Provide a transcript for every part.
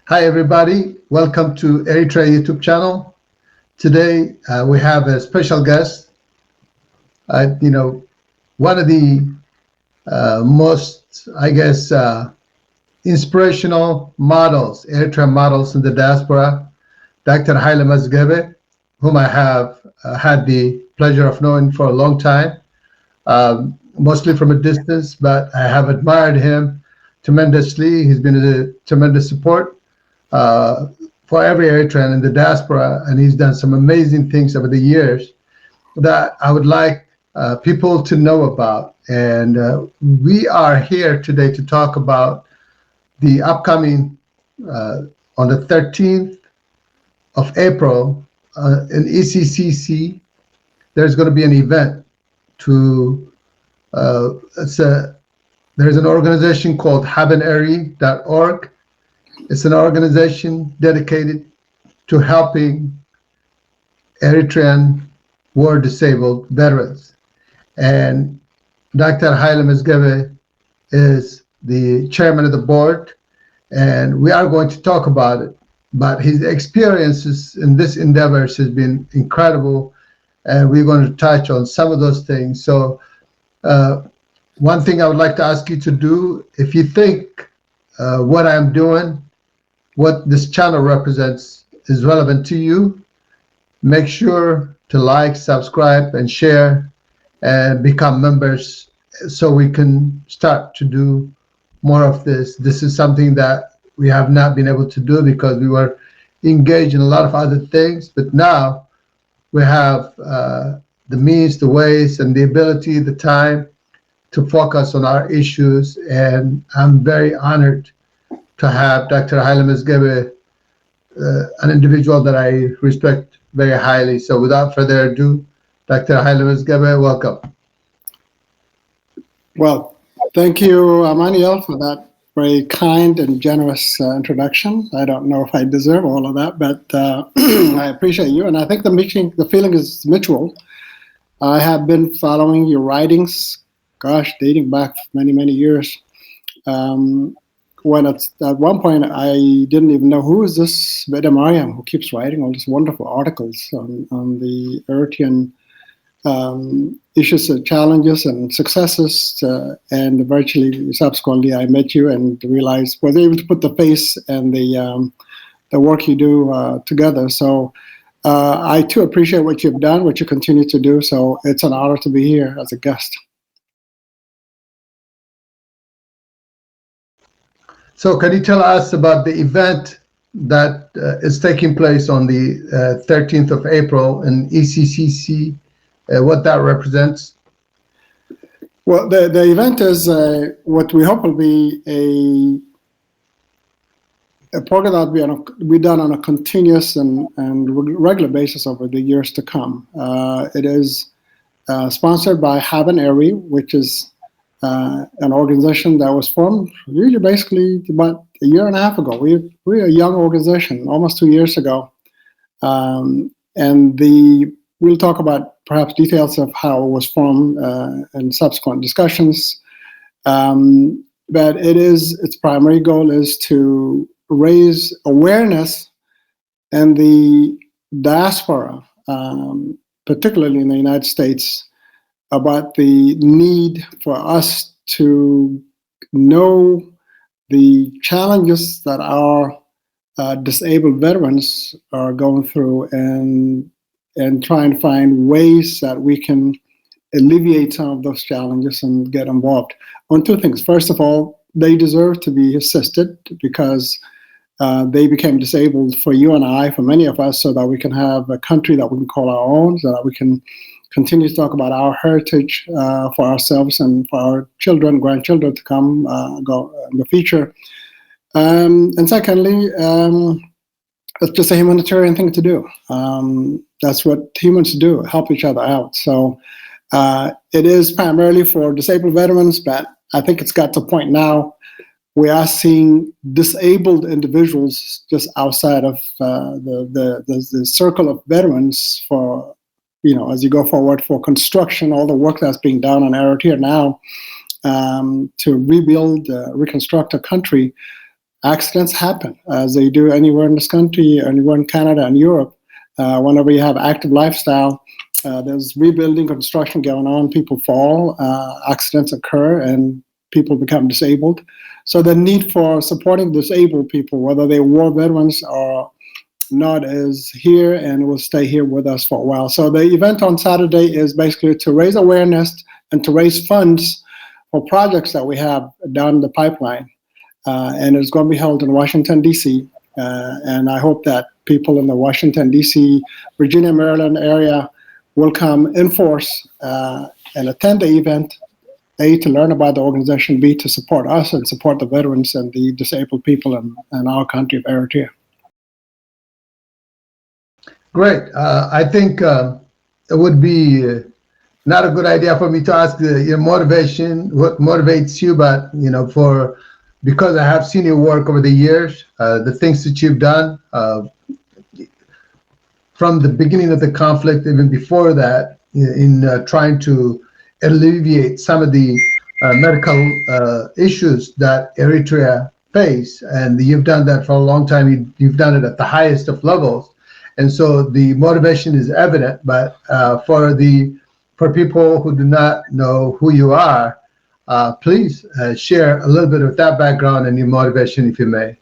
Hi, everybody. Welcome to Eritrea YouTube channel. Today, we have a special guest. One of the most, inspirational models, Eritrean models in the diaspora, Dr. Haile Mezghebe, whom I have had the pleasure of knowing for a long time, mostly from a distance, but I have admired him tremendously. He's been a tremendous support uh, for every Eritrean in the diaspora, and he's done some amazing things over the years that I would like people to know about. And we are here today to talk about the upcoming, on the 13th of April, in ECCC, there's going to be an event to, there's an organization called HabenEri.org. It's an organization dedicated to helping Eritrean war disabled veterans. And Dr. Haile Mezghebe is the chairman of the board, and we are going to talk about it. But his experiences in this endeavors has been incredible, and we're going to touch on some of those things. So one thing I would like to ask you to do, if you think what I'm doing, what this channel represents is relevant to you, make sure to like, subscribe, and share, and become members so we can start to do more of this. This is something that we have not been able to do because we were engaged in a lot of other things, but now we have the means, the ways, and the ability, the time to focus on our issues. And I'm very honored to have Dr. Haile Mezghebe, an individual that I respect very highly. So without further ado, Dr. Haile Mezghebe, welcome. Well, thank you, Emmanuel, for that very kind and generous introduction. I don't know if I deserve all of that, but I appreciate you. And I think the feeling is mutual. I have been following your writings, dating back many, many years. When at one point I didn't even know who is this Haben-Eri who keeps writing all these wonderful articles on the Eritrean issues and challenges and successes, and virtually subsequently I met you and realized was able to put the face and the work you do together. So I too appreciate what you've done, what you continue to do. So it's an honor to be here as a guest. So can you tell us about the event that is taking place on the 13th of April in ECCC, what that represents? Well, the event is what we hope will be a program that will be done on a continuous and regular basis over the years to come. It is sponsored by HabenEri, which is an organization that was formed really basically about a year and a half ago. We're a young organization, almost 2 years ago. We'll talk about perhaps details of how it was formed in subsequent discussions. But its primary goal is to raise awareness in the diaspora, particularly in the United States, about the need for us to know the challenges that our disabled veterans are going through, and try and find ways that we can alleviate some of those challenges and get involved on two things. First of all, they deserve to be assisted because they became disabled for you and I, for many of us, so that we can have a country that we can call our own, so that we can continue to talk about our heritage for ourselves and for our children, grandchildren to come go in the future. And secondly, it's just a humanitarian thing to do. That's what humans do, help each other out. So it is primarily for disabled veterans, but I think it's got to a point now we are seeing disabled individuals just outside of the circle of veterans for, as you go forward for construction, all the work that's being done on Eritrea now to rebuild, reconstruct a country. accidents happen, as they do anywhere in this country, anywhere in Canada and Europe. Whenever you have active lifestyle, there's rebuilding, construction going on, people fall, accidents occur, and people become disabled. So the need for supporting disabled people, whether they're war veterans or not, is here and will stay here with us for a while. So the event on Saturday is basically to raise awareness and to raise funds for projects that we have down the pipeline. And it's going to be held in Washington, D.C. And I hope that people in the Washington, D.C., Virginia, Maryland area will come in force and attend the event, A, to learn about the organization, B, to support us and support the veterans and the disabled people in our country of Eritrea. Great. I think it would be not a good idea for me to ask your motivation, what motivates you, but because I have seen your work over the years, the things that you've done from the beginning of the conflict, even before that, in trying to alleviate some of the medical issues that Eritrea face, and you've done that for a long time. You've done it at the highest of levels. And so the motivation is evident, but for people who do not know who you are, please share a little bit of that background and your motivation, if you may.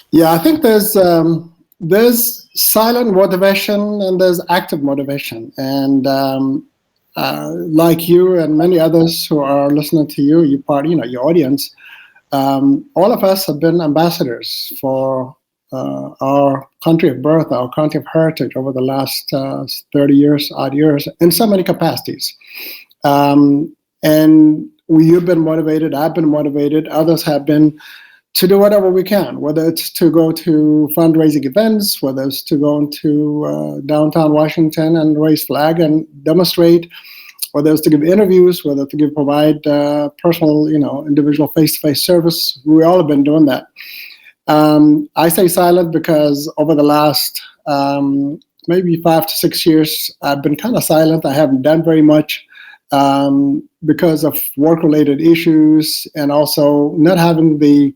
Yeah, I think there's silent motivation and there's active motivation. And like you and many others who are listening to you, your audience, all of us have been ambassadors for our country of birth, our country of heritage over the last 30 years, odd years, in so many capacities. And you've been motivated, I've been motivated, others have been, to do whatever we can, whether it's to go to fundraising events, whether it's to go into downtown Washington and raise flag and demonstrate, whether it's to give interviews, whether to provide personal, individual face-to-face service. We all have been doing that. I say silent because over the last maybe 5 to 6 years, I've been kind of silent. I haven't done very much because of work-related issues and also not having the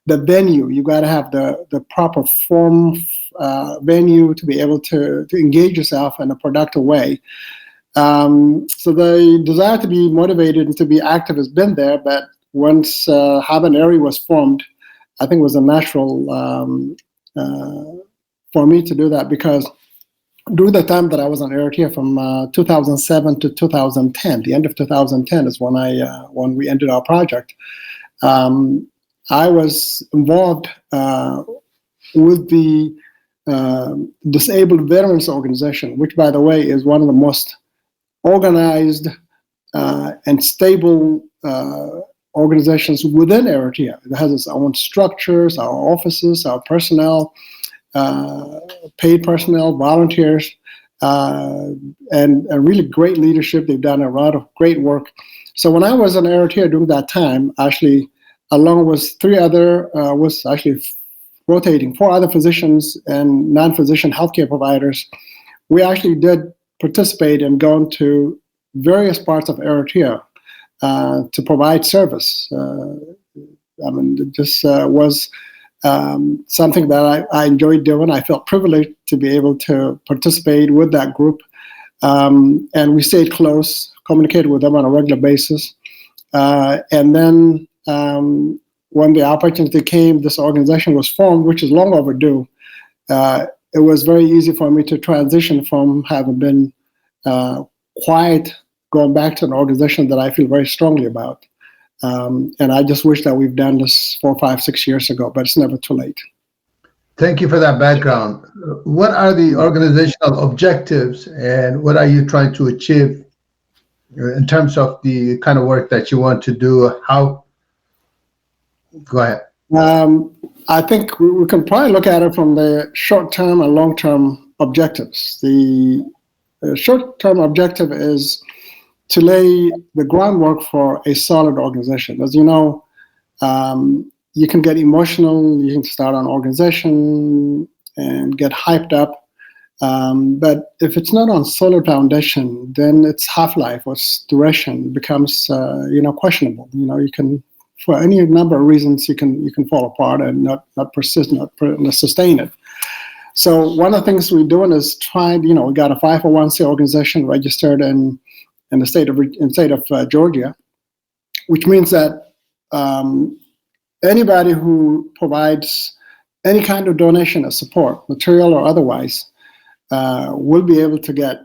venue. You got to have the proper form venue to be able to engage yourself in a productive way. So the desire to be motivated and to be active has been there, but once HabenEri was formed, I think it was a natural for me to do that, because during the time that I was in Eritrea from 2007 to 2010, the end of 2010 is when we ended our project. I was involved with the Disabled Veterans Organization, which, by the way, is one of the most organized and stable organizations within Eritrea. It has its own structures, our offices, our personnel, paid personnel, volunteers, and a really great leadership. They've done a lot of great work. So when I was in Eritrea during that time, actually, along with rotating 4 other physicians and non-physician healthcare providers, we actually did participate in going to various parts of Eritrea to provide service. This was something that I enjoyed doing. I felt privileged to be able to participate with that group. And we stayed close, communicated with them on a regular basis. And then when the opportunity came, this organization was formed, which is long overdue. It was very easy for me to transition from having been quiet, going back to an organization that I feel very strongly about. And I just wish that we've done this 4, 5, 6 years ago, but it's never too late. Thank you for that background. What are the organizational objectives and what are you trying to achieve in terms of the kind of work that you want to do? Go ahead. I think we can probably look at it from the short-term and long-term objectives. The short-term objective is to lay the groundwork for a solid organization. As you know, you can get emotional, you can start an organization and get hyped up. But if it's not on solid foundation, then its half-life or its duration becomes, questionable. You can for any number of reasons, you can fall apart and not persist, not sustain it. So one of the things we're doing is trying. We got a 501c organization registered in the state of Georgia, which means that anybody who provides any kind of donation or support, material or otherwise, will be able to get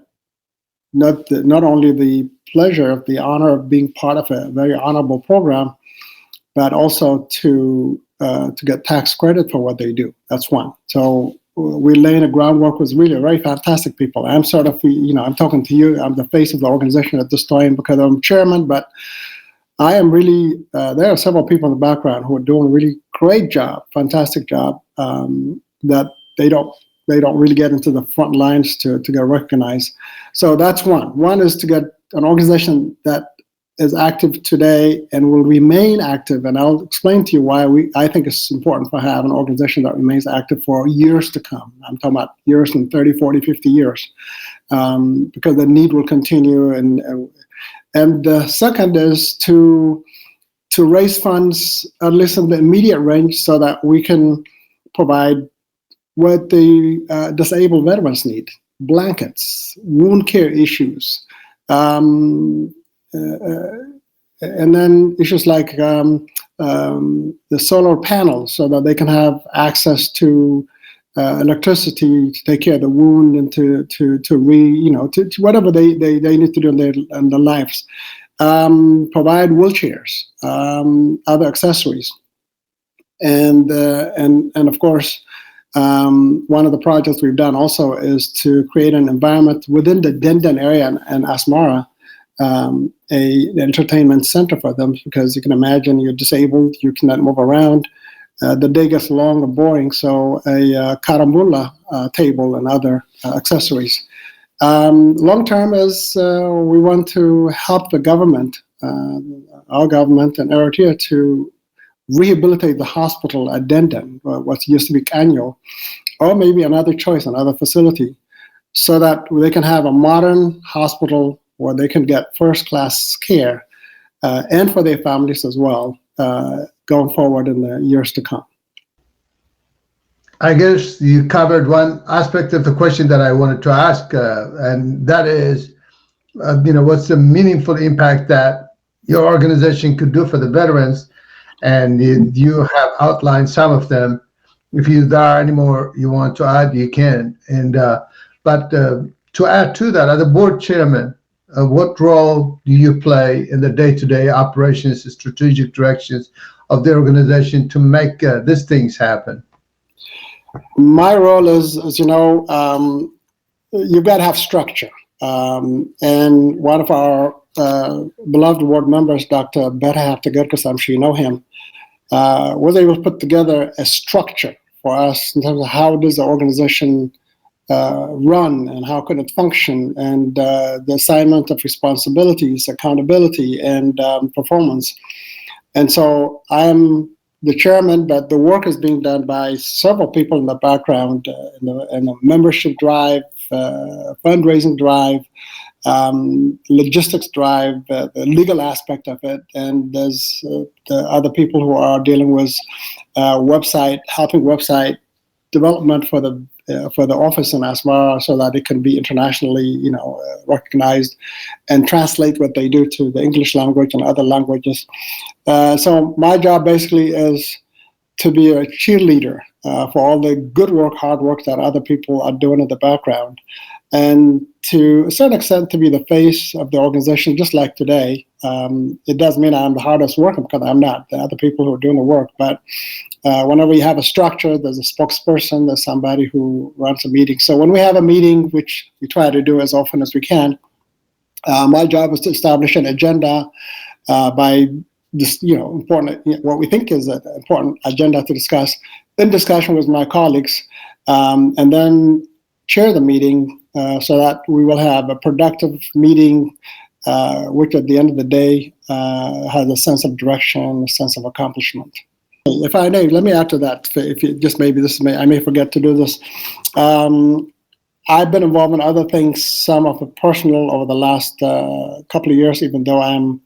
not only the pleasure of the honor of being part of a very honorable program, but also to get tax credit for what they do. That's one. So we're laying the groundwork with really very fantastic people. I'm sort of, I'm talking to you. I'm the face of the organization at this time because I'm chairman, but I am really, there are several people in the background who are doing a really great job, fantastic job, that they don't really get into the front lines to get recognized. So that's one. One is to get an organization that is active today and will remain active. And I'll explain to you why I think it's important to have an organization that remains active for years to come. I'm talking about years in 30, 40, 50 years, because the need will continue. And the second is to raise funds, at least in the immediate range, so that we can provide what the disabled veterans need: blankets, wound care issues, and then issues like the solar panels, so that they can have access to electricity to take care of the wound and to whatever they need to do in their lives. Provide wheelchairs, other accessories, and of course, one of the projects we've done also is to create an environment within the Denton area and Asmara, an entertainment center for them, because you can imagine you're disabled, you cannot move around. The day gets long and boring, so a karambula table and other accessories. Long term is we want to help the government, our government and Eritrea, to rehabilitate the hospital at Denton, what used to be Kanyo, or maybe another choice, another facility, so that they can have a modern hospital where they can get first-class care, and for their families as well, going forward in the years to come. I guess you covered one aspect of the question that I wanted to ask, and that is, what's the meaningful impact that your organization could do for the veterans? And you have outlined some of them. If there are any more you want to add, you can. But to add to that, as a board chairman, what role do you play in the day-to-day operations and strategic directions of the organization to make these things happen? My role is, as you know, you've got to have structure. And one of our beloved board members, Dr. Haben-Eri, I'm sure you know him, was able to put together a structure for us in terms of how does the organization run and how can it function, and the assignment of responsibilities, accountability, and performance. And so I'm the chairman, but the work is being done by several people in the background, in the membership drive, fundraising drive, logistics drive, the legal aspect of it, and there's the other people who are dealing with helping website development for the office in Asmara, so that it can be internationally, recognized, and translate what they do to the English language and other languages. So my job basically is to be a cheerleader for all the good work, hard work that other people are doing in the background, and to a certain extent to be the face of the organization, just like today. It doesn't mean I'm the hardest worker, because I'm not. There are other people who are doing the work, but whenever you have a structure, there's a spokesperson, there's somebody who runs a meeting. So when we have a meeting, which we try to do as often as we can, my job is to establish an agenda by this, important, what we think is an important agenda to discuss, in discussion with my colleagues, and then chair the meeting so that we will have a productive meeting, which at the end of the day has a sense of direction, a sense of accomplishment. If I may, let me add to that. If you just maybe I may forget to do this. I've been involved in other things, some of it personal, over the last couple of years, even though I'm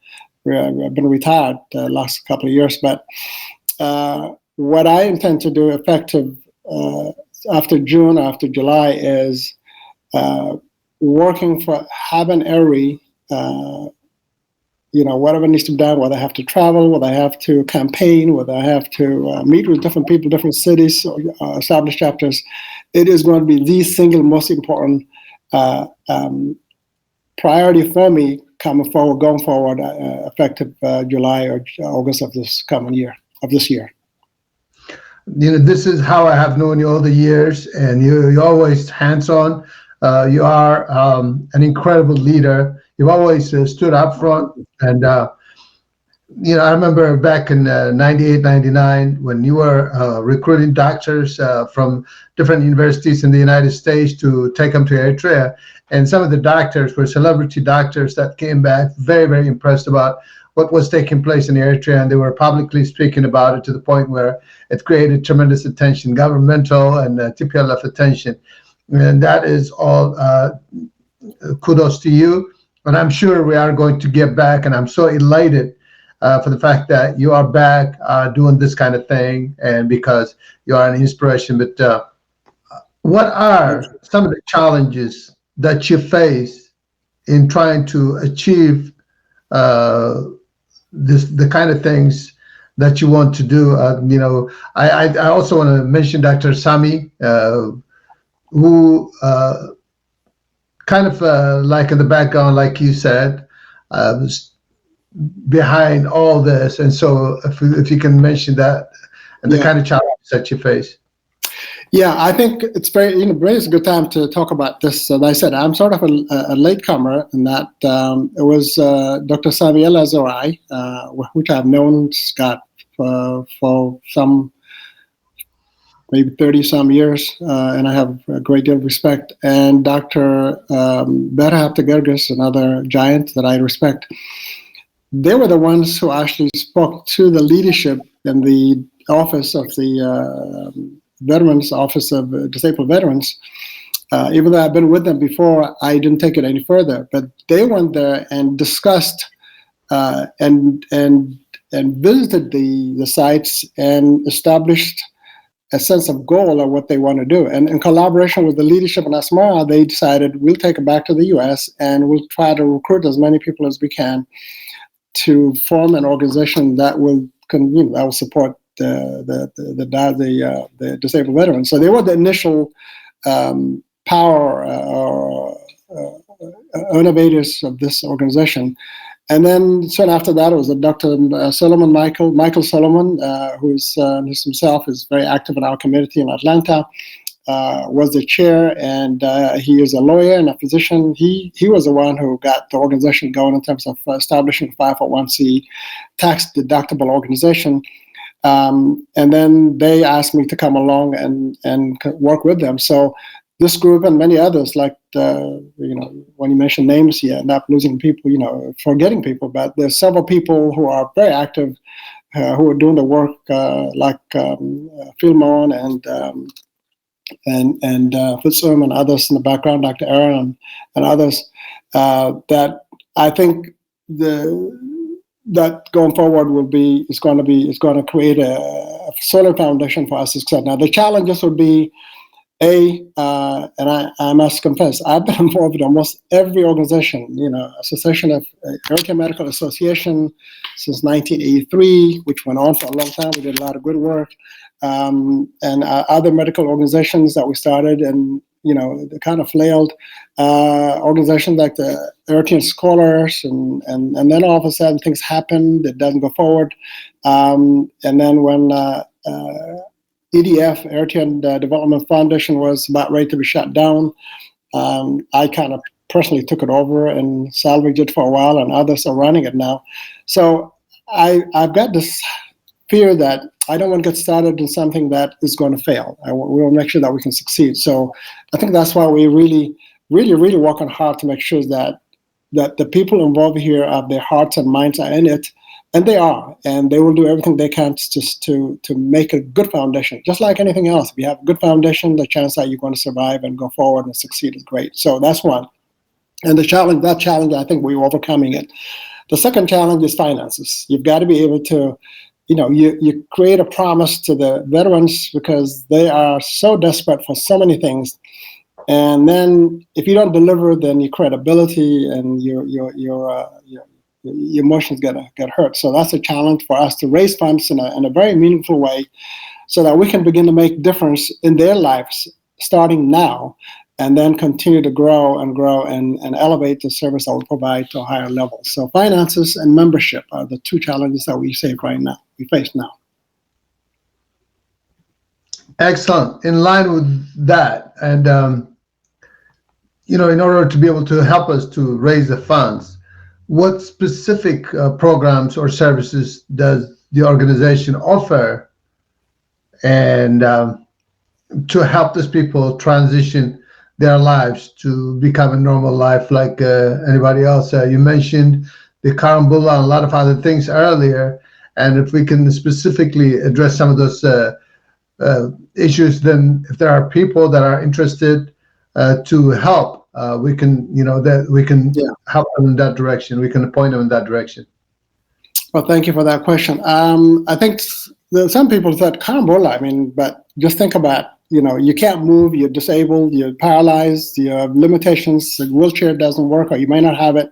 I've been retired the last couple of years. But what I intend to do, effective after June, after July, is working for HabenEri. Whatever needs to be done, whether I have to travel, whether I have to campaign, whether I have to meet with different people, different cities, establish chapters, it is going to be the single most important priority for me going forward, effective July or August of this year. This is how I have known you all the years, and you're always hands-on. You are an incredible leader. You've always stood up front, and I remember back in 98, 99, when you were recruiting doctors from different universities in the United States to take them to Eritrea, and some of the doctors were celebrity doctors that came back very, very impressed about what was taking place in Eritrea, and they were publicly speaking about it to the point where it created tremendous attention, governmental and TPLF attention, and that is all kudos to you. And I'm sure we are going to get back, and I'm so elated for the fact that you are back doing this kind of thing, and because you are an inspiration. But what are some of the challenges that you face in trying to achieve the kind of things that you want to do? I also want to mention Dr. Sami, who kind of like in the background, like you said, was behind all this. And so if you can mention that and the kind of challenges that you face. Yeah, I think it's it's a good time to talk about this. As I said, I'm sort of a latecomer in that it was Dr. Sami El-Azari, which I've known Scott for some maybe 30 some years, and I have a great deal of respect. And Dr. Berhap Gerges, another giant that I respect. They were the ones who actually spoke to the leadership in the office of the Veterans Office of Disabled Veterans. Even though I've been with them before, I didn't take it any further. But they went there and discussed and visited the sites and established a sense of goal of what they want to do. And in collaboration with the leadership in Asmara, they decided we'll take it back to the U.S. and we'll try to recruit as many people as we can to form an organization that will support the disabled veterans. So they were the initial power innovators of this organization. And then soon after that, it was Dr. Solomon, Michael Solomon, who's himself is very active in our community in Atlanta, was the chair, and he is a lawyer and a physician. He was the one who got the organization going in terms of establishing a 501c tax-deductible organization. And then they asked me to come along and work with them. So this group and many others, like when you mention names, you end up losing people, forgetting people. But there's several people who are very active, who are doing the work, like Philmon and Fitzum and others in the background, Dr. Aaron and others, that I think that going forward is going to create a solid foundation for us to succeed. Now the challenges would be and I must confess, I've been involved in almost every organization, Association of Eritrean Medical Association since 1983, which went on for a long time. We did a lot of good work. And other medical organizations that we started and, they kind of flailed, organizations like the Eritrean Scholars, and then all of a sudden things happened, it doesn't go forward. And then when EDF, Eritrean Development Foundation, was about ready to be shut down, I kind of personally took it over and salvaged it for a while, and others are running it now. So I've got this fear that I don't want to get started in something that is going to fail. We will make sure that we can succeed. So I think that's why we really, really, really working hard to make sure that the people involved here, their hearts and minds are in it, and they are, and they will do everything they can to make a good foundation. Just like anything else, if you have a good foundation, the chance that you're going to survive and go forward and succeed is great. So that's one. And that challenge, I think we're overcoming it. The second challenge is finances. You've got to be able to, you create a promise to the veterans because they are so desperate for so many things. And then if you don't deliver, then your credibility and your emotions get hurt. So that's a challenge for us to raise funds in a very meaningful way so that we can begin to make difference in their lives starting now, and then continue to grow and elevate the service that we provide to a higher level. So finances and membership are the two challenges that we face now. Excellent. In line with that, and in order to be able to help us to raise the funds, what specific programs or services does the organization offer, and to help these people transition their lives to become a normal life like anybody else? You mentioned the Karambula and a lot of other things earlier, and if we can specifically address some of those issues, then if there are people that are interested to help, we can help them in that direction. We can point them in that direction. Well, thank you for that question. I think some people said Karambula, but just think about, you can't move, you're disabled, you're paralyzed, you have limitations, the wheelchair doesn't work, or you may not have it.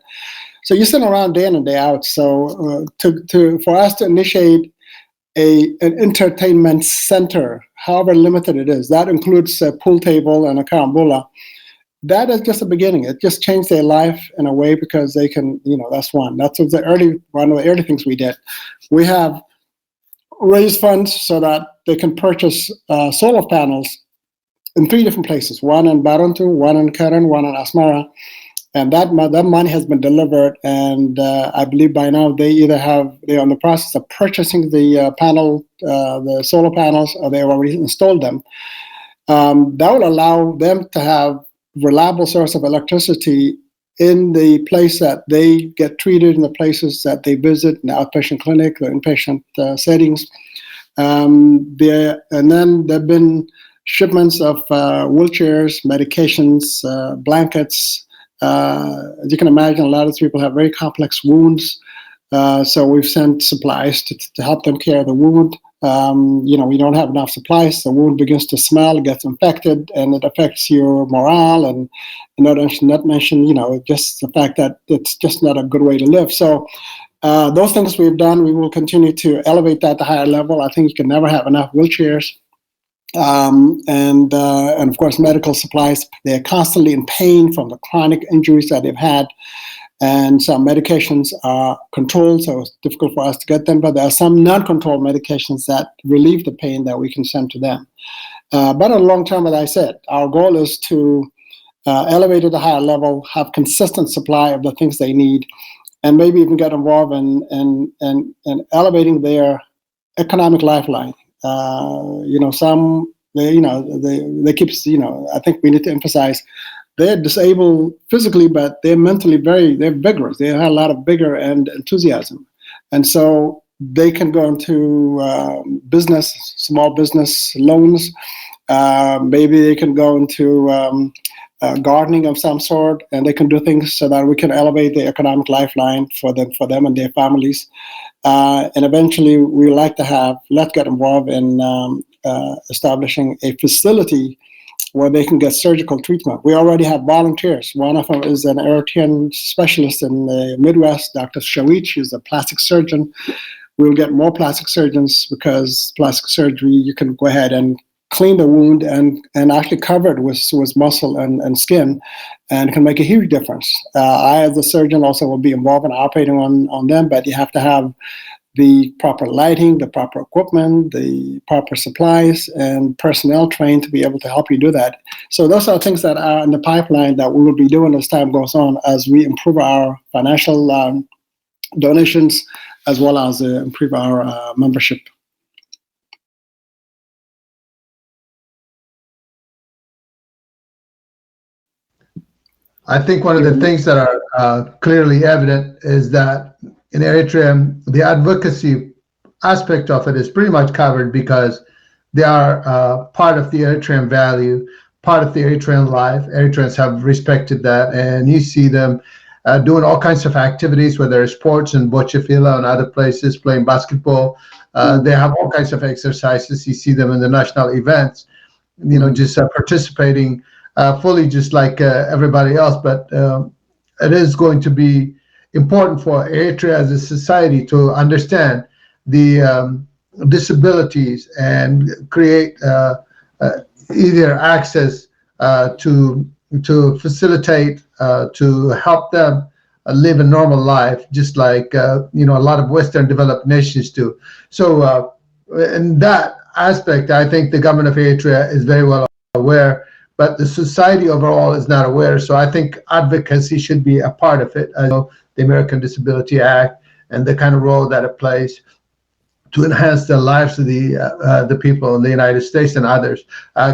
So you're sitting around day in and day out. So for us to initiate an entertainment center, however limited it is, that includes a pool table and a Karambula, that is just the beginning. It just changed their life in a way because they can, that's one. That's one of the early things we did. We have raised funds so that they can purchase solar panels in 3 different places, one in Baruntu, one in Karen, one in Asmara. And that money has been delivered, and I believe by now they're in the process of purchasing the solar panels, or they've already installed them. That will allow them to have reliable source of electricity in the place that they get treated, in the places that they visit, in the outpatient clinic, the inpatient settings. And then there have been shipments of wheelchairs, medications, blankets. As you can imagine, a lot of these people have very complex wounds. So we've sent supplies to help them care the wound. We don't have enough supplies. The wound begins to smell, gets infected, and it affects your morale. And not mention, just the fact that it's just not a good way to live. So those things we've done, we will continue to elevate that to higher level. I think you can never have enough wheelchairs. And of course, medical supplies. They're constantly in pain from the chronic injuries that they've had. And some medications are controlled, so it's difficult for us to get them. But there are some non-controlled medications that relieve the pain that we can send to them. But in the long term, as I said, our goal is to elevate at a higher level, have consistent supply of the things they need, and maybe even get involved in elevating their economic lifeline. They keep, I think we need to emphasize, they're disabled physically, but they're mentally they're vigorous. They have a lot of vigor and enthusiasm. And so they can go into small business loans. Maybe they can go into gardening of some sort, and they can do things so that we can elevate the economic lifeline for them and their families. And eventually we like to let's get involved in establishing a facility where they can get surgical treatment. We already have volunteers. One of them is an Eritrean specialist in the Midwest, Dr. Shawit. She's a plastic surgeon. We'll get more plastic surgeons because plastic surgery, you can go ahead and clean the wound and actually cover it with muscle and skin, and it can make a huge difference. I, as a surgeon, also will be involved in operating on them, but you have to have the proper lighting, the proper equipment, the proper supplies, and personnel trained to be able to help you do that. So those are things that are in the pipeline that we will be doing as time goes on, as we improve our financial donations, as well as improve our membership. I think one of the things that are clearly evident is that in Eritrea, the advocacy aspect of it is pretty much covered because they are part of the Eritrean value, part of the Eritrean life. Eritreans have respected that, and you see them doing all kinds of activities, whether it's sports in Bochefila and other places, playing basketball. They have all kinds of exercises. You see them in the national events, just participating fully just like everybody else. But it is going to be important for Eritrea as a society to understand the disabilities and create either access to facilitate, to help them live a normal life, just like a lot of Western developed nations do. So in that aspect, I think the government of Eritrea is very well aware, but the society overall is not aware. So I think advocacy should be a part of it. I know the American Disability Act and the kind of role that it plays to enhance the lives of the people in the United States and others.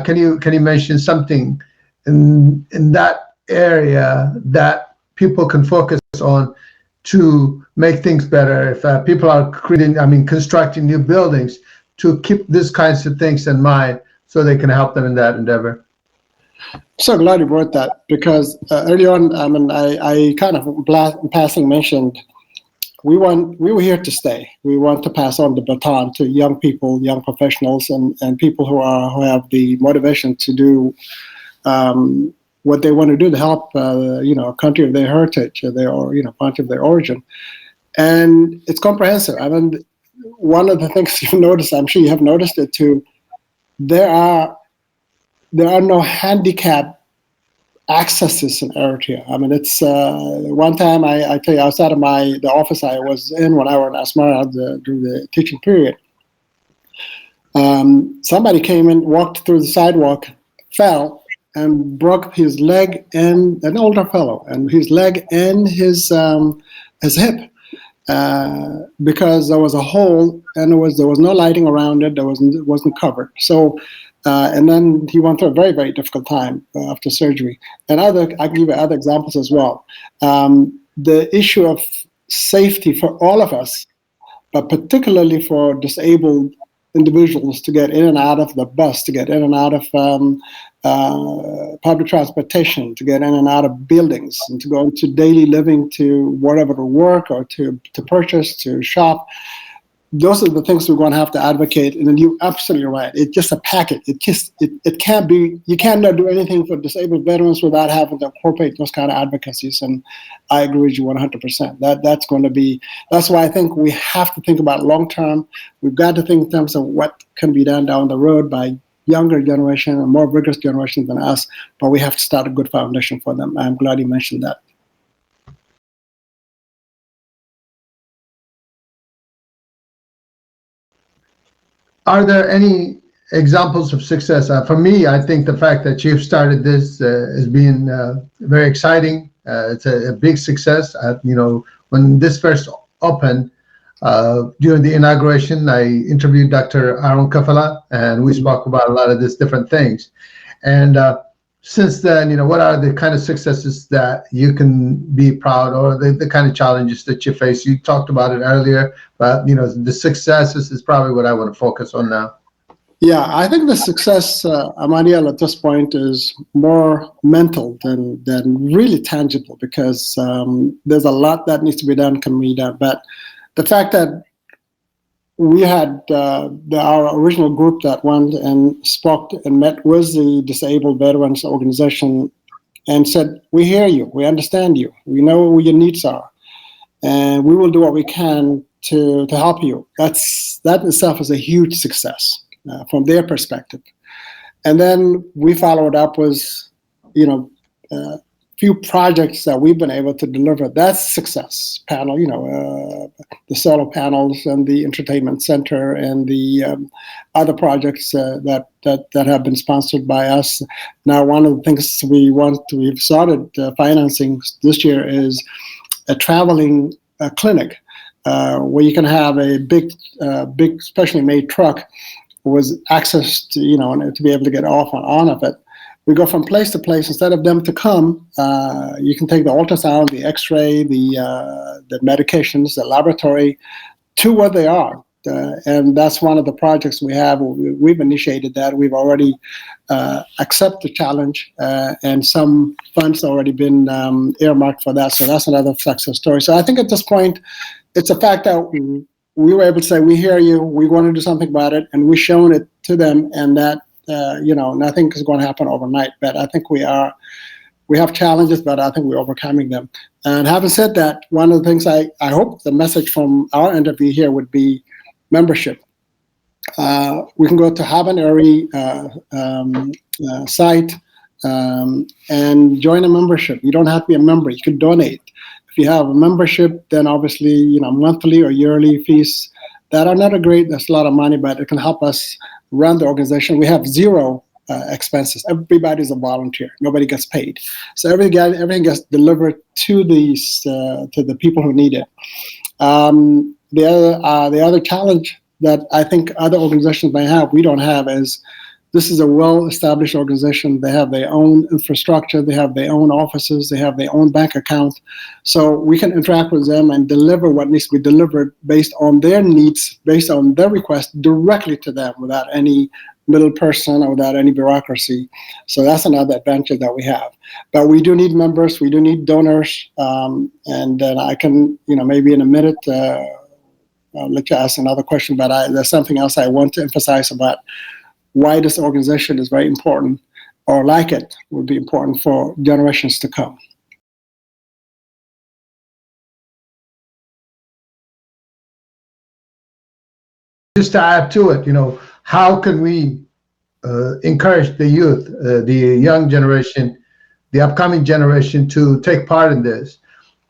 Can you mention something in that area that people can focus on to make things better? If people are constructing new buildings, to keep these kinds of things in mind so they can help them in that endeavor. So glad you brought that, because early on, I kind of in passing mentioned we were here to stay. We want to pass on the baton to young people, young professionals, and people who have the motivation to do what they want to do to help a country of their heritage, or their country of their origin. And it's comprehensive. One of the things you've noticed, I'm sure you have noticed it too, there are no handicap accesses in Eritrea. It's one time I tell you, outside of the office I was in when I was in Asmara during the teaching period, somebody came in, walked through the sidewalk, fell, and broke his leg, and an older fellow, and his leg and his hip, because there was a hole and there was no lighting around it. It wasn't covered. So, and then he went through a very, very difficult time after surgery. And I can give you other examples as well. The issue of safety for all of us, but particularly for disabled individuals to get in and out of the bus, to get in and out of public transportation, to get in and out of buildings, and to go into daily living, to whatever, to work or to purchase, to shop. Those are the things we're going to have to advocate. And then you're absolutely right. It's just a packet. It can't be, you cannot do anything for disabled veterans without having to incorporate those kind of advocacies. And I agree with you 100%. That's going to be, that's why I think we have to think about long term. We've got to think in terms of what can be done down the road by younger generation, a more vigorous generation than us, but we have to start a good foundation for them. I'm glad you mentioned that. Are there any examples of success? For me, I think the fact that you've started this has been very exciting. It's a big success. When this first opened, during the inauguration, I interviewed Dr. Aaron Kafala, and we spoke about a lot of these different things. And since then, what are the kind of successes that you can be proud, or the kind of challenges that you face? You talked about it earlier, but the successes is probably what I want to focus on now. Yeah, I think the success, Amaniel, at this point is more mental than really tangible, because there's a lot that needs to be done, can be done. But the fact that we had our original group that went and spoke and met with the Disabled Veterans Organization and said, we hear you, we understand you, we know what your needs are, and we will do what we can to help you. That itself is a huge success from their perspective. And then we followed up with, few projects that we've been able to deliver. That's success. Panel, the solar panels and the entertainment center and the other projects that have been sponsored by us. Now, one of the things we've started financing this year is a traveling clinic where you can have a big specially made truck with access to, to be able to get off and on of it. We go from place to place. Instead of them to come, you can take the ultrasound, the X-ray, the medications, the laboratory, to where they are, and that's one of the projects we have. We've initiated that. We've already accepted the challenge, and some funds already been earmarked for that. So that's another success story. So I think at this point, it's a fact that we were able to say, we hear you, we want to do something about it, and we've shown it to them, and that nothing is going to happen overnight. But I think we have challenges, but I think we're overcoming them. And having said that, one of the things I hope the message from our interview here would be membership. We can go to HabenEri site and join a membership. You don't have to be a member. You can donate. If you have a membership, then obviously, monthly or yearly fees that are not that's a lot of money, but it can help us run the organization. We have zero expenses. Everybody's a volunteer. Nobody gets paid. So everything gets delivered to the people who need it. The other challenge that I think other organizations may have, we don't have, is this is a well-established organization. They have their own infrastructure. They have their own offices. They have their own bank account. So we can interact with them and deliver what needs to be delivered based on their needs, based on their request, directly to them without any middle person or without any bureaucracy. So that's another advantage that we have. But we do need members. We do need donors. And then I can, maybe in a minute, I'll let you ask another question. But there's something else I want to emphasize about why this organization is very important, or like it would be important for generations to come. Just to add to it, how can we encourage the youth, the young generation, the upcoming generation to take part in this?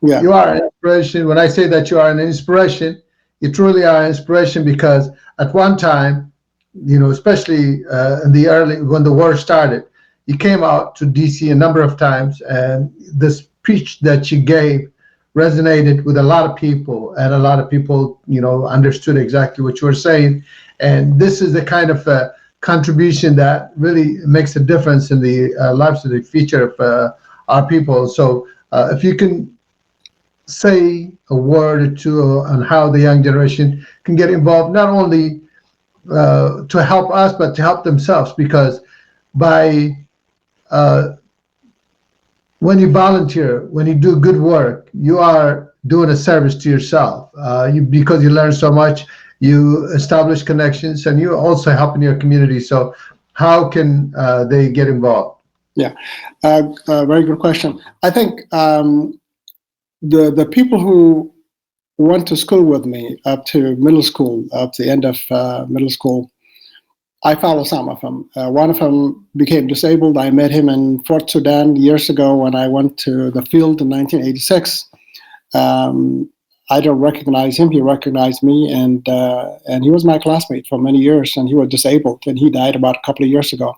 Yeah. You are an inspiration. When I say that you are an inspiration, you truly are an inspiration, because at one time, especially in the when the war started, you came out to DC a number of times, and the speech that you gave resonated with a lot of people, and a lot of people, understood exactly what you were saying. And this is the kind of contribution that really makes a difference in the lives of the future of our people. So if you can say a word or two on how the young generation can get involved, not only to help us, but to help themselves, because by when you volunteer, when you do good work, you are doing a service to yourself, because you learn so much, you establish connections, and you're also helping your community. So how can they get involved? Yeah, very good question. I think the people who went to school with me up to middle school, up to the end of middle school, I follow some of them. One of them became disabled. I met him in Fort Sudan years ago when I went to the field in 1986. I don't recognize him. He recognized me, and he was my classmate for many years, and he was disabled, and he died about a couple of years ago.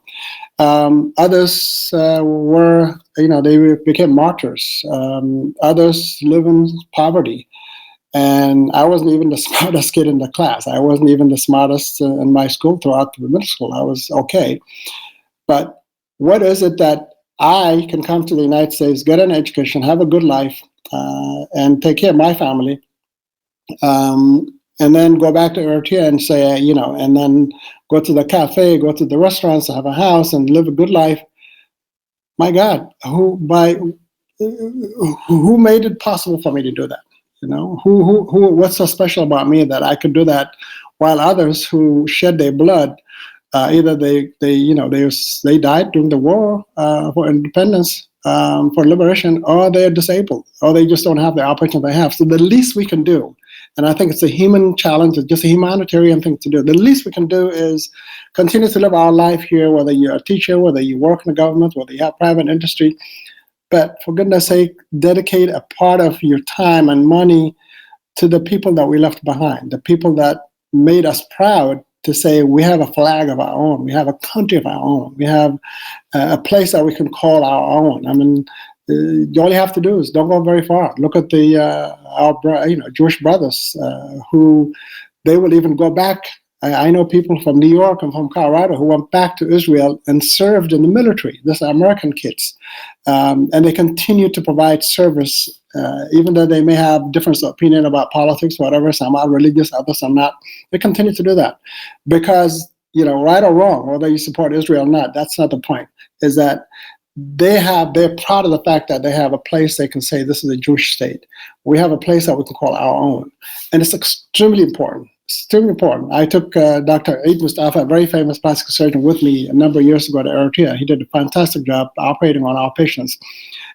Others were, they became martyrs. Others live in poverty. And I wasn't even the smartest kid in the class. I wasn't even the smartest in my school throughout the middle school. I was okay. But what is it that I can come to the United States, get an education, have a good life, and take care of my family, and then go back to Eritrea and say, and then go to the cafe, go to the restaurants, have a house, and live a good life? My God, who made it possible for me to do that? What's so special about me that I could do that, while others who shed their blood, either they died during the war for independence, for liberation, or they're disabled, or they just don't have the opportunity they have. So the least we can do, and I think it's a human challenge, it's just a humanitarian thing to do. The least we can do is continue to live our life here, whether you're a teacher, whether you work in the government, whether you have private industry. But for goodness sake, dedicate a part of your time and money to the people that we left behind, the people that made us proud to say we have a flag of our own, we have a country of our own, we have a place that we can call our own. I mean, all you have to do is don't go very far. Look at our Jewish brothers who they will even go back I know people from New York and from Colorado who went back to Israel and served in the military. These are American kids. And they continue to provide service, even though they may have different opinion about politics, whatever. Some are religious, others are not. They continue to do that because, right or wrong, whether you support Israel or not, that's not the point. Is that they're proud of the fact that they have a place they can say this is a Jewish state. We have a place that we can call our own, and it's extremely important. Extremely important. I took Dr. Eid Mustafa, a very famous plastic surgeon, with me a number of years ago to Eritrea. He did a fantastic job operating on our patients.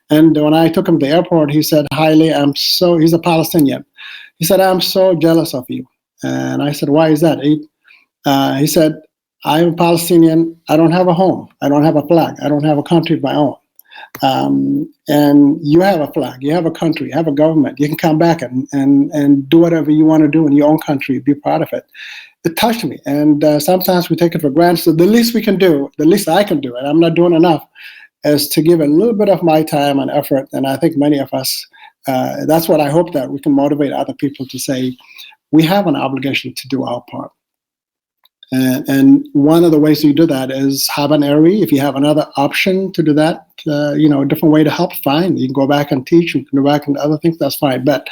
And when I took him to the airport, he said, Haile, he's a Palestinian. He said, I'm so jealous of you. And I said, why is that, Eid? He said, I'm a Palestinian. I don't have a home. I don't have a flag. I don't have a country of my own. And you have a flag, you have a country, you have a government. You can come back and do whatever you want to do in your own country, be proud of it. It touched me. And sometimes we take it for granted. So the least we can do, the least I can do, and I'm not doing enough, is to give a little bit of my time and effort. And I think many of us, that's what I hope, that we can motivate other people to say, we have an obligation to do our part. And one of the ways you do that is HabenEri. If you have another option to do that, a different way to help, fine. You can go back and teach, you can go back and other things, that's fine. But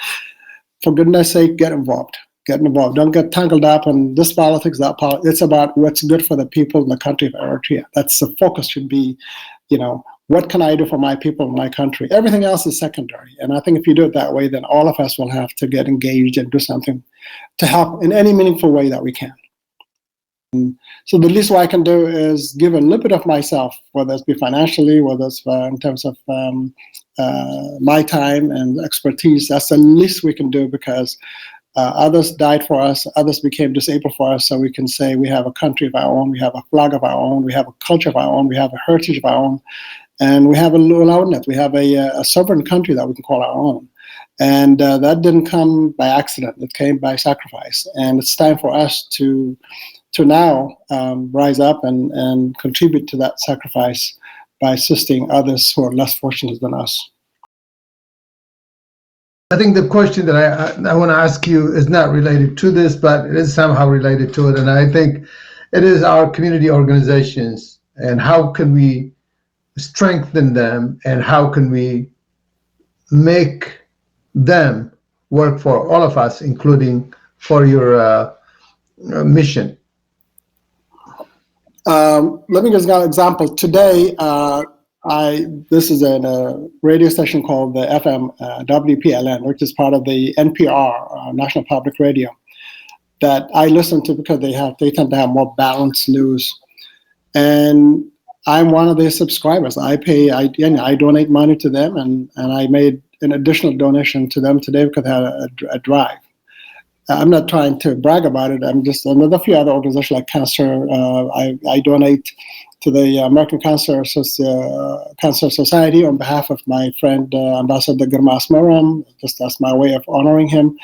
for goodness sake, get involved. Get involved. Don't get tangled up in this politics, that politics. It's about what's good for the people in the country of Eritrea. That's the focus should be, what can I do for my people in my country? Everything else is secondary. And I think if you do it that way, then all of us will have to get engaged and do something to help in any meaningful way that we can. So the least what I can do is give a little bit of myself, whether it's be financially, whether it's in terms of my time and expertise. That's the least we can do, because others died for us, others became disabled for us, so we can say we have a country of our own, we have a flag of our own, we have a culture of our own, we have a heritage of our own, and we have a loudness. We have a sovereign country that we can call our own. And that didn't come by accident, it came by sacrifice. And it's time for us to now rise up and contribute to that sacrifice by assisting others who are less fortunate than us. I think the question that I want to ask you is not related to this, but it is somehow related to it. And I think it is our community organizations, and how can we strengthen them, and how can we make them work for all of us, including for your mission. Let me just give an example. Today, this is a radio station called the FM WPLN, which is part of the NPR, National Public Radio, that I listen to because they tend to have more balanced news. And I'm one of their subscribers. I donate money to them, and I made an additional donation to them today because I had a drive. I'm not trying to brag about it. I'm just another few other organizations like cancer. I donate to the American Cancer Society on behalf of my friend Ambassador Girma Asmaram. Just that's my way of honoring him.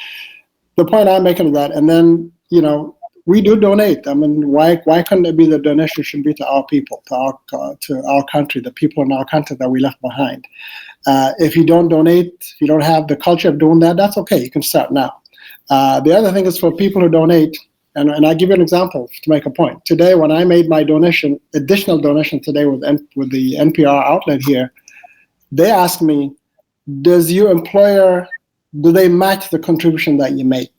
The point I'm making is that, and then we do donate. I mean, why couldn't it be the donation should be to our people, to our country, the people in our country that we left behind? If you don't donate, if you don't have the culture of doing that, that's okay. You can start now. The other thing is for people who donate, and I'll give you an example to make a point. Today, when I made my additional donation today with the NPR outlet here, they asked me, does your employer, do they match the contribution that you made?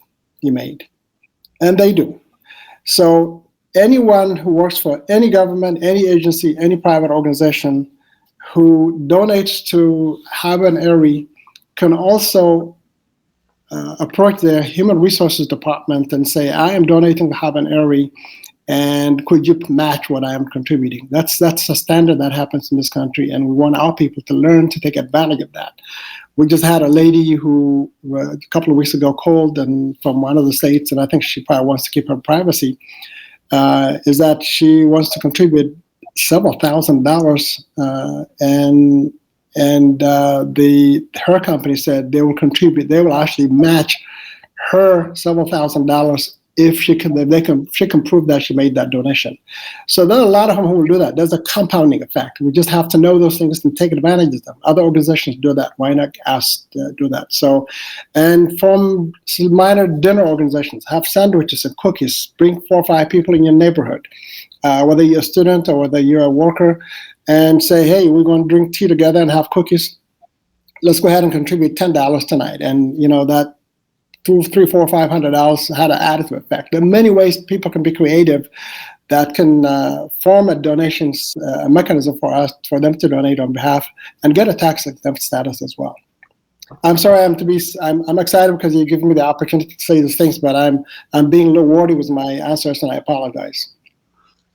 And they do. So anyone who works for any government, any agency, any private organization who donates to HabenEri can also approach their human resources department and say, I am donating to HabenEri, and could you match what I am contributing? That's a standard that happens in this country, and we want our people to learn to take advantage of that. We just had a lady who a couple of weeks ago called and from one of the states, and I think she probably wants to keep her privacy, is that she wants to contribute several $1,000s, and her company said they will contribute, they will actually match her several $1,000s if she can prove that she made that donation. So there are a lot of them who will do that. There's a compounding effect. We just have to know those things and take advantage of them. Other organizations do that. Why not ask to do that? So, and from minor dinner organizations, have sandwiches and cookies. Bring 4 or 5 people in your neighborhood, whether you're a student or whether you're a worker, and say, hey, we're going to drink tea together and have cookies. Let's go ahead and contribute $10 tonight. And that $200, $300, $400, $500 had an additive effect. There are many ways people can be creative that can form a donations mechanism for them to donate on behalf and get a tax exempt status as well. I'm sorry, I'm excited because you're giving me the opportunity to say these things, but I'm being a little wordy with my answers, and I apologize.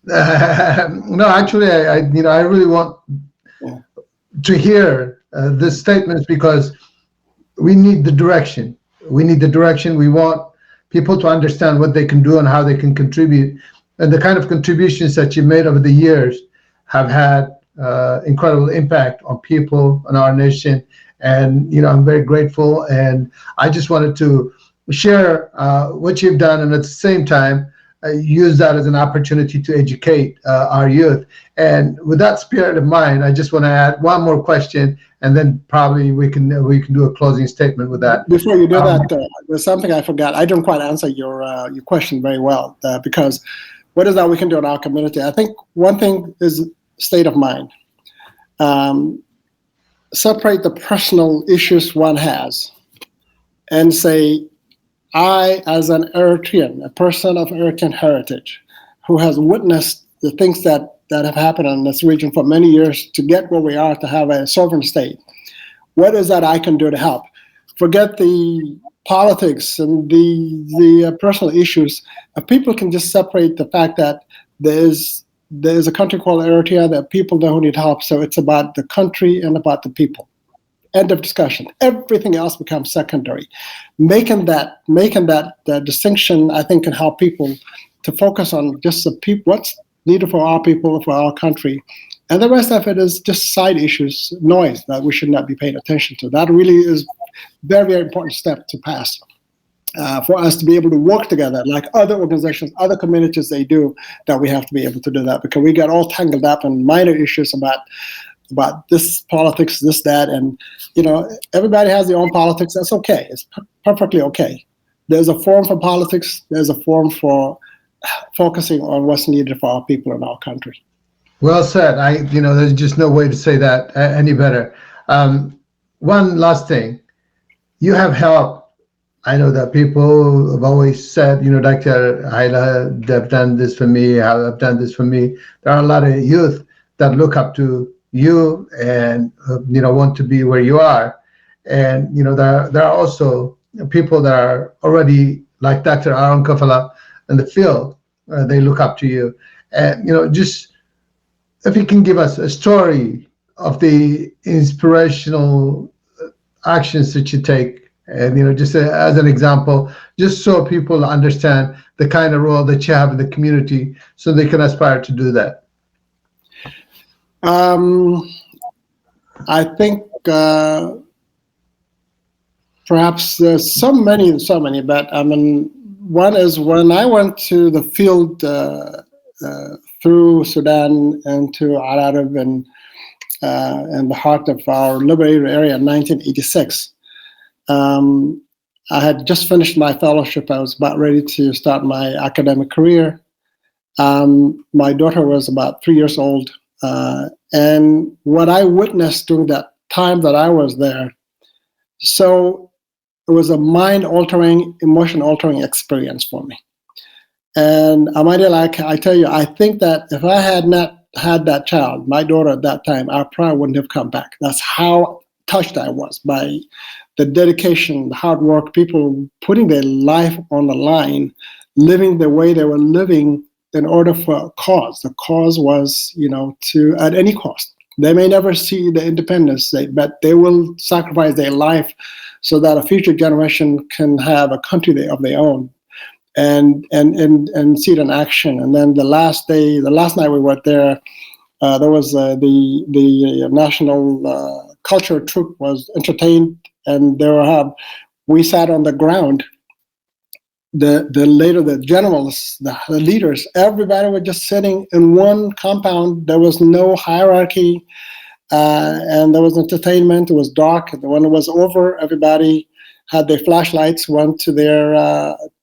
No, actually, I really want to hear this statement because we need the direction. We need the direction. We want people to understand what they can do and how they can contribute. And the kind of contributions that you made over the years have had incredible impact on people in our nation. And, I'm very grateful. And I just wanted to share what you've done. And at the same time, use that as an opportunity to educate our youth. And with that spirit in mind, I just want to add one more question, and then probably we can do a closing statement with that. Before you do that, there's something I forgot. I didn't quite answer your question very well because what is that we can do in our community? I think one thing is state of mind. Separate the personal issues one has and say, I, as an Eritrean, a person of Eritrean heritage, who has witnessed the things that have happened in this region for many years to get where we are to have a sovereign state, what is that I can do to help? Forget the politics and the personal issues. People can just separate the fact that there's a country called Eritrea, there are people there who need help, so it's about the country and about the people. End of discussion. Everything else becomes secondary. Making that distinction, I think, can help people to focus on just the people, what's needed for our people, for our country, and the rest of it is just side issues, noise that we should not be paying attention to. That really is very, very important step to pass for us to be able to work together like other organizations, other communities they do. That we have to be able to do that because we got all tangled up in minor issues about this politics, this, that, and everybody has their own politics. That's okay. It's perfectly okay. There's a forum for politics. There's a forum for focusing on what's needed for our people in our country. Well said. There's just no way to say that any better. One last thing, you have helped. I know that people have always said, Dr. Haile, they've done this for me. I've done this for me. There are a lot of youth that look up to you and want to be where you are, and there are also people that are already like Dr. Aaron Kafala in the field. They look up to you, and just if you can give us a story of the inspirational actions that you take, and just as an example, just so people understand the kind of role that you have in the community, so they can aspire to do that. I think perhaps there's so many, but one is when I went to the field through Sudan and to Arab and the heart of our liberated area in 1986. I had just finished my fellowship. I was about ready to start my academic career. My daughter was about 3 years old. And what I witnessed during that time that I was there, so it was a mind-altering, emotion-altering experience for me. And I tell you, I think that if I had not had that child, my daughter at that time, I probably wouldn't have come back. That's how touched I was by the dedication, the hard work, people putting their life on the line, living the way they were living in order for a cause. The cause was, to at any cost. They may never see the independence, but they will sacrifice their life so that a future generation can have a country of their own, and see it in action. And then the last night we were there, there was the national culture troupe was entertained, and we sat on the ground the generals, the leaders, everybody was just sitting in one compound. There was no hierarchy, and there was entertainment. It was dark. When it was over, everybody had their flashlights, went to their,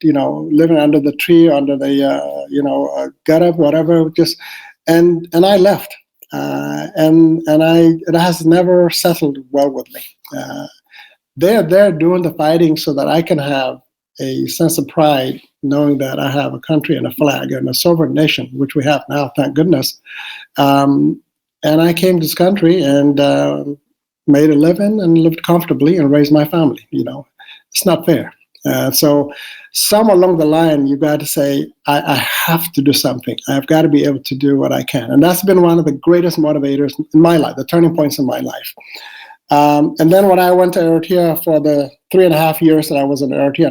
living under the tree, under the, gutter, whatever. And I left, and it has never settled well with me. They're there doing the fighting so that I can have a sense of pride, knowing that I have a country and a flag and a sovereign nation, which we have now, thank goodness. And I came to this country and made a living and lived comfortably and raised my family. It's not fair. So somewhere along the line, you got to say, I have to do something. I've got to be able to do what I can. And that's been one of the greatest motivators in my life, the turning points in my life. And then when I went to Eritrea for the 3.5 years that I was in Eritrea,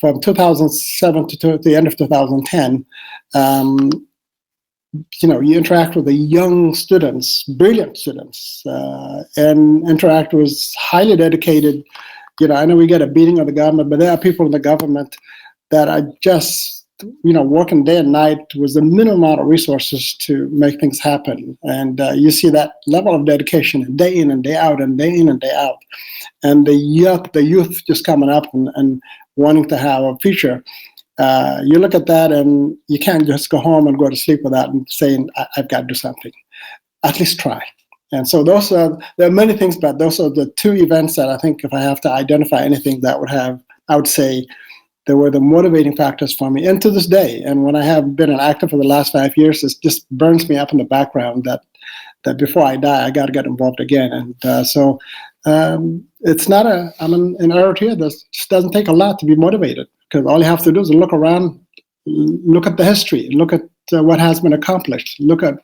from 2007 to the end of 2010, you interact with the young students, brilliant students, and interact with highly dedicated. I know we get a beating of the government, but there are people in the government that are just, working day and night with the minimum amount of resources to make things happen. And you see that level of dedication day in and day out and day in and day out. And the youth just coming up and wanting to have a future. You look at that and you can't just go home and go to sleep without saying, I've got to do something. At least try. And so there are many things, but those are the two events that I think if I have to identify anything that I would say they were the motivating factors for me. And to this day, and when I have been an actor for the last 5 years, it just burns me up in the background that before I die, I got to get involved again. And so it's not I'm in Eritrea, this doesn't take a lot to be motivated, because all you have to do is look around, look at the history, look at what has been accomplished, look at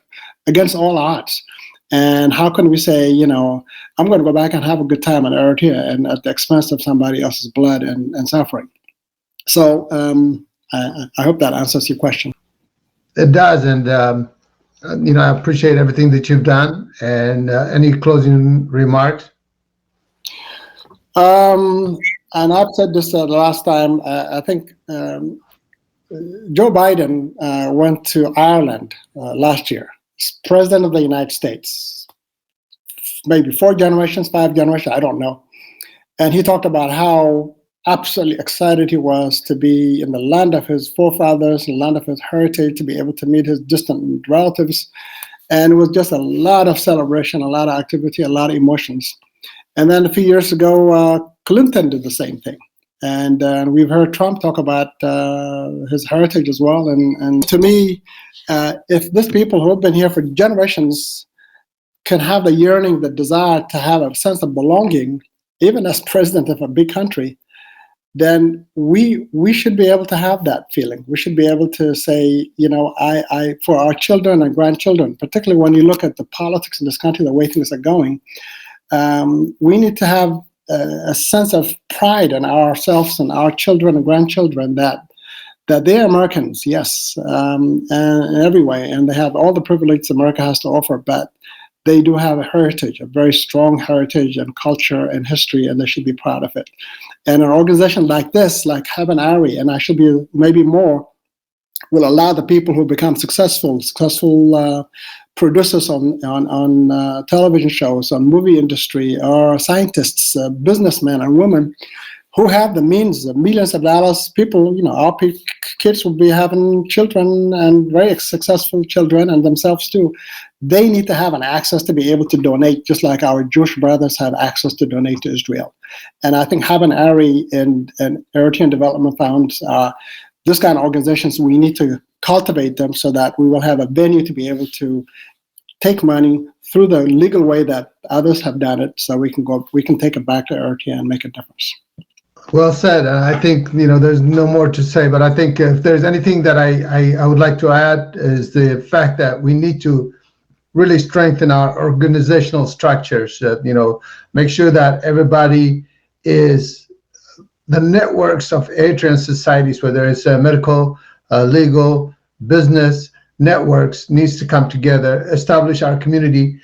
against all odds. And how can we say, I'm going to go back and have a good time in Eritrea and at the expense of somebody else's blood and suffering? So I hope that answers your question. It does. And, I appreciate everything that you've done. And any closing remarks? And I've said this the last time. I think Joe Biden went to Ireland last year. President of the United States, maybe 4 generations, 5 generations, I don't know. And he talked about how absolutely excited he was to be in the land of his forefathers, the land of his heritage, to be able to meet his distant relatives. And it was just a lot of celebration, a lot of activity, a lot of emotions. And then a few years ago, Clinton did the same thing. And we've heard Trump talk about his heritage as well. And to me, if these people who have been here for generations can have the yearning, the desire to have a sense of belonging, even as president of a big country, then we should be able to have that feeling. We should be able to say, I for our children and grandchildren, particularly when you look at the politics in this country, the way things are going, we need to have a sense of pride in ourselves and our children and grandchildren that they're Americans, yes, and in every way, and they have all the privileges America has to offer, but they do have a heritage, a very strong heritage and culture and history, and they should be proud of it. And an organization like this, like HabenEri, and I should be maybe more, will allow the people who become successful producers on television shows, on movie industry, or scientists, businessmen and women who have the means of millions of dollars. People, our kids will be having children and very successful children and themselves too. They need to have an access to be able to donate, just like our Jewish brothers have access to donate to Israel. And I think Haben-Eri and Eritrean Development Funds are this kind of organizations. We need to cultivate them so that we will have a venue to be able to take money through the legal way that others have done it, so we can take it back to Eritrea and make a difference. Well said. I think, there's no more to say, but I think if there's anything that I would like to add is the fact that we need to really strengthen our organizational structures, make sure that everybody is the networks of Eritrean societies, whether it's medical, legal, business networks, needs to come together, establish our community,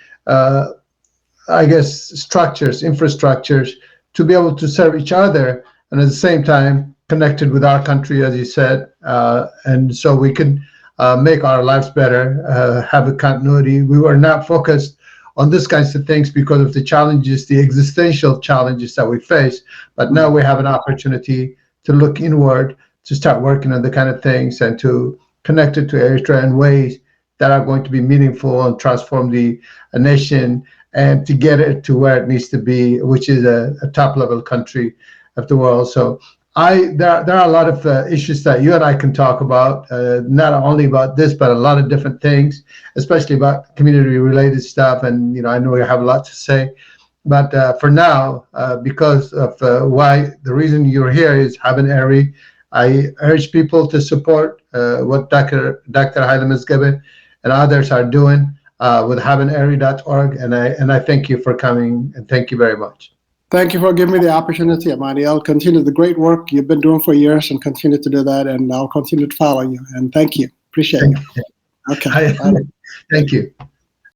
structures, infrastructures to be able to serve each other, and at the same time connected with our country, as you said, and so we could make our lives better, have a continuity. We were not focused on these kinds of things because of the challenges, the existential challenges that we face. But now we have an opportunity to look inward, to start working on the kind of things and to connect it to Eritrea in ways that are going to be meaningful and transform the nation and to get it to where it needs to be, which is a top level country of the world. So there are a lot of issues that you and I can talk about, not only about this, but a lot of different things, especially about community-related stuff. And I know you have a lot to say, but for now, because of the reason you're here is HabenEri, I urge people to support what Dr. Haile Mezghebe and others are doing with HabenEri.org, and I thank you for coming, and thank you very much. Thank you for giving me the opportunity, Ahmadi. I'll continue the great work you've been doing for years and continue to do that, and I'll continue to follow you. And thank you. Appreciate it. Okay. Thank you.